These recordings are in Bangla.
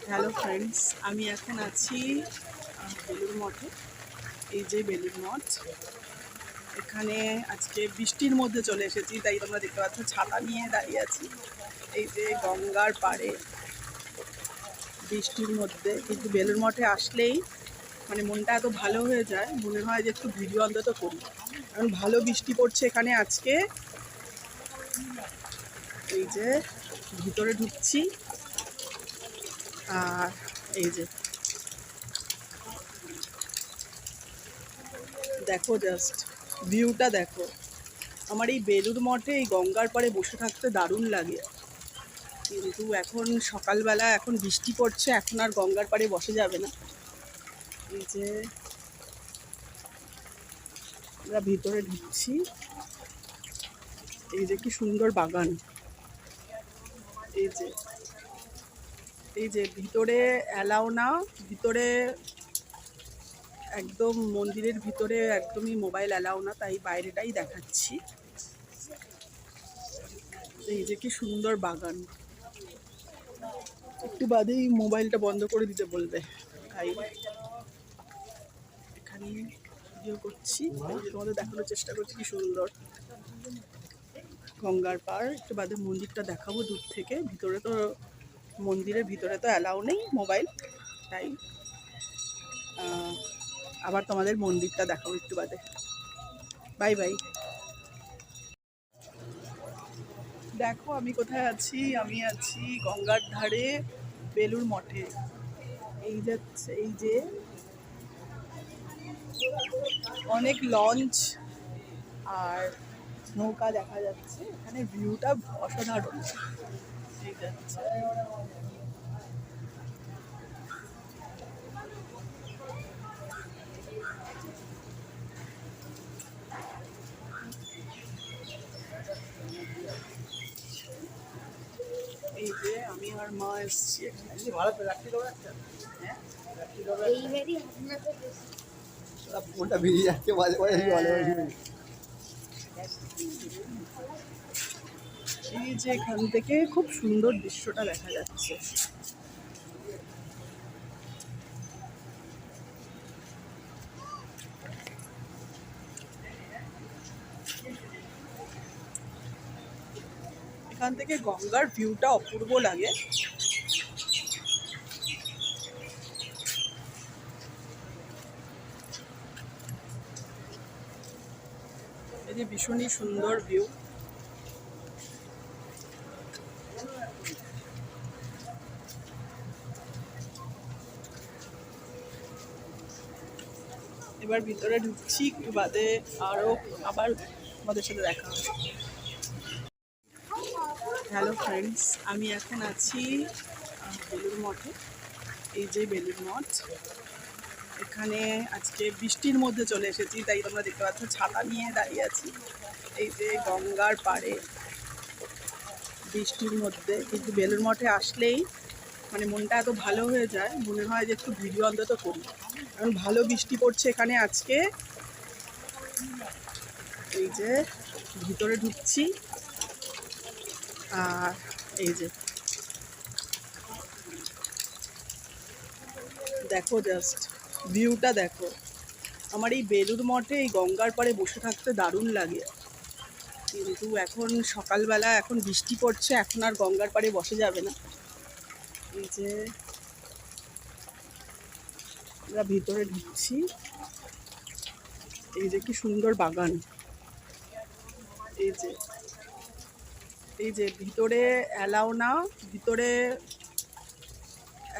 হ্যালো ফ্রেন্ডস, আমি এখন আছি বেলুড় মঠে। এই যে বেলুড় মঠ, এখানে আজকে বৃষ্টির মধ্যে চলে এসেছি, তাই তোমরা দেখতে পাচ্ছ ছাতা নিয়ে দাঁড়িয়ে আছি। এই যে গঙ্গার পাড়ে বৃষ্টির মধ্যে, কিন্তু বেলুড় মঠে আসলেই মানে মনটা এত ভালো হয়ে যায়, মনে হয় যে একটু ভিডিও অন্তত করি, কারণ ভালো বৃষ্টি পড়ছে এখানে আজকে। এই যে ভিতরে ঢুকছি, আর এই যে দেখো, জাস্ট ভিউটা দেখো। আমার এই বেলুড় মঠে এই গঙ্গার পাড়ে বসে থাকতে দারুণ লাগে, কিন্তু এখন সকালবেলা, এখন বৃষ্টি পড়ছে, এখন আর গঙ্গার পাড়ে বসে যাবে না। এই যে আমরা ভিতরে ঢুকছি, এই যে কি সুন্দর বাগান। এই যে ভিতরে অ্যালাউ না, ভিতরে একদম মন্দিরের ভিতরে একদমই মোবাইল অ্যালাউ না, তাই বাইরেটাই দেখাচ্ছি। এই যে কি সুন্দর বাগান, একটু বাদেই মোবাইলটা বন্ধ করে দিতে বলবে, তাই এখানে ভিডিও করছি, তোমাদের দেখানোর চেষ্টা করছি কি সুন্দর গঙ্গার পাড়। একটু বাদে মন্দিরটা দেখাবো দূর থেকে, ভিতরে তো মন্দিরের ভিতরে তো অ্যালাউ নেই মোবাইল, তাই আবার তোমাদের মন্দিরটা দেখাবো একটু বাদে। Bye bye. দেখো আমি কোথায় আছি, আমি আছি গঙ্গার ধারে বেলুড় মঠে। এই যে অনেক লঞ্চ আর নৌকা দেখা যাচ্ছে, এখানে ভিউটা অসাধারণ। এই যাচ্ছে, এই যে আমি আর মা এসছি এখানে। ফোনটা বেরিয়ে যাচ্ছে মাঝে মাঝে এই যে এখান থেকে খুব সুন্দর দৃশ্যটা দেখা যাচ্ছে। এখান থেকে গঙ্গার ভিউটা অপূর্ব লাগে। এই যে ভীষণই সুন্দর ভিউ। এবার ভিতরে ঢুকছি, একটু বাদে আরও আবার আমাদের সাথে দেখা হবে। হ্যালো ফ্রেন্ডস, আমি এখন আছি বেলুড় মঠে। এই যে বেলুড় মঠ, এখানে আজকে বৃষ্টির মধ্যে চলে এসেছি, তাই তোমরা দেখতে পাচ্ছ ছাতা নিয়ে দাঁড়িয়ে আছি। এই যে গঙ্গার পাড়ে বৃষ্টির মধ্যে, কিন্তু বেলুড় মঠে আসলেই মানে মনটা এত ভালো হয়ে যায়, মনে হয় যে একটু ভিডিও অন্তত করি, কারণ ভালো বৃষ্টি পড়ছে এখানে আজকে। এই যে ভিতরে ঢুকছি, আর এই যে দেখো, জাস্ট ভিউটা দেখো। আমার এই বেলুড় মঠে এই গঙ্গার পাড়ে বসে থাকতে দারুণ লাগে, কিন্তু এখন সকালবেলা, এখন বৃষ্টি পড়ছে, এখন আর গঙ্গার পাড়ে বসে যাবে না। এই যে আমরা ভিতরে ঢুকছি, এই যে কি সুন্দর বাগান। এই যে ভিতরে অ্যালাউ না, ভিতরে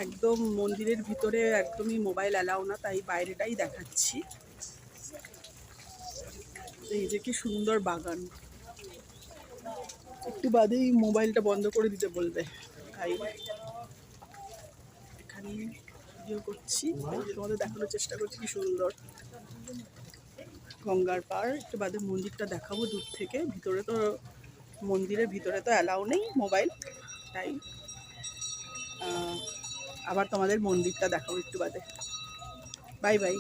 একদম মন্দিরের ভিতরে একদমই মোবাইল অ্যালাউ না, তাই বাইরেটাই দেখাচ্ছি। এই যে কি সুন্দর বাগান, একটু বাদেই মোবাইলটা বন্ধ করে দিতে বলবে, তাই এখানে ভিডিও করছি, তোমাদের দেখানোর চেষ্টা করছি কি সুন্দর গঙ্গার পাড়। একটু বাদে মন্দিরটা দেখাবো দূর থেকে, ভিতরে তো মন্দিরের ভিতরে তো অ্যালাউ নেই মোবাইল, তাই আবার তোমাদের মন্দিরটা দেখাবো একটু বাদে। Bye bye.